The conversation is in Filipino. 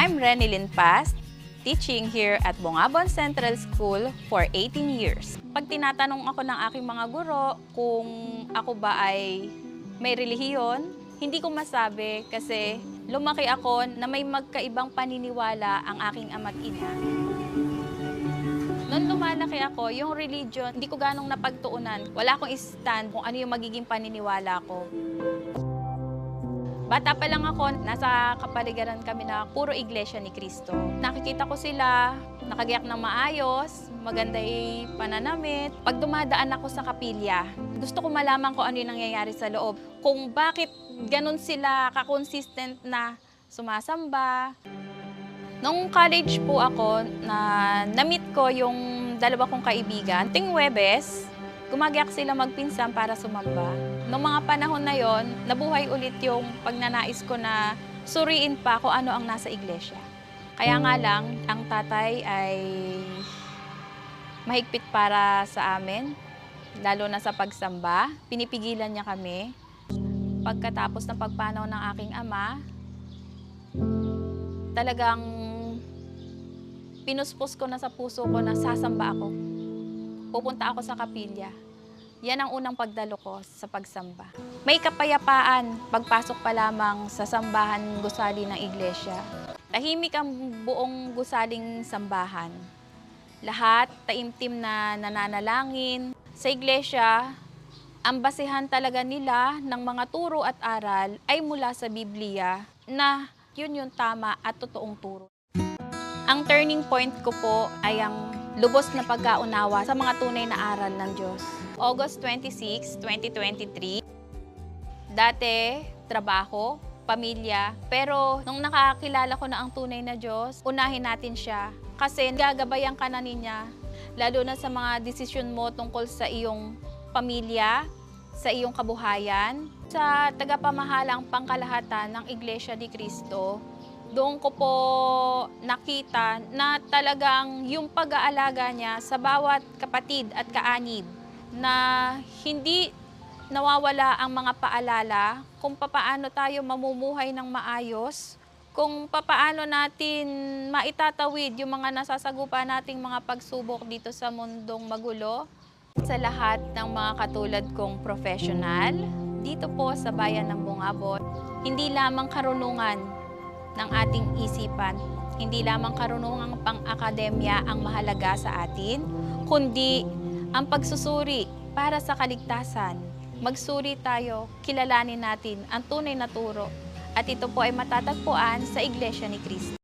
I'm Renilyn Paz, teaching here at Bungabon Central School for 18 years. Pag tinatanong ako ng aking mga guro kung ako ba ay may relihiyon, hindi ko masabi kasi lumaki ako na may magkaibang paniniwala ang aking ama't ina. Noon lumalaki ako, yung religion, hindi ko ganong napagtuunan. Wala akong stand kung ano yung magiging paniniwala ko. Bata pa lang ako, nasa kapaligiran kami na puro Iglesia ni Cristo. Nakikita ko sila, nakagiyak ng maayos, maganda yung pananamit. Pag dumadaan ako sa kapilya, gusto ko malaman kung ano yung nangyayari sa loob. Kung bakit ganun sila kakonsistent na sumasamba. Nung college po ako, na-meet ko yung dalawa kong kaibigan. Ting Huwebes, gumagiyak sila magpinsan para sumamba. Noong mga panahon na yon, nabuhay ulit yung pagnanais ko na suriin pa kung ano ang nasa iglesia. Kaya nga lang, ang tatay ay mahigpit para sa amin, lalo na sa pagsamba. Pinipigilan niya kami. Pagkatapos ng pagpanaw ng aking ama, talagang pinuspos ko na sa puso ko na sasamba ako. Pupunta ako sa kapilya. Yan ang unang pagdalo ko sa pagsamba. May kapayapaan pagpasok pa lamang sa sambahan gusali ng iglesia. Tahimik ang buong gusaling sambahan. Lahat taimtim na nananalangin. Sa iglesia, ang basehan talaga nila ng mga turo at aral ay mula sa Biblia na yun yung tama at totoong turo. Ang turning point ko po ay ang lubos na pagkaunawa sa mga tunay na aral ng Diyos. August 26, 2023. Dati, trabaho, pamilya. Pero nung nakakilala ko na ang tunay na Diyos, unahin natin siya. Kasi gagabayan ka na niya, lalo na sa mga desisyon mo tungkol sa iyong pamilya, sa iyong kabuhayan. Sa tagapamahalang pangkalahatan ng Iglesia ni Cristo, doon ko po nakita na talagang yung pag-aalaga niya sa bawat kapatid at kaanib na hindi nawawala ang mga paalala kung papaano tayo mamumuhay ng maayos, kung papaano natin maitatawid yung mga nasasagupa nating mga pagsubok dito sa mundong magulo. Sa lahat ng mga katulad kong professional, dito po sa bayan ng Bungabon, hindi lamang karunungan ng ating isipan, hindi lamang karunungang pang-akademya ang mahalaga sa atin, kundi ang pagsusuri para sa kaligtasan. Magsuri tayo, kilalanin natin ang tunay na turo, at ito po ay matatagpuan sa Iglesia ni Cristo.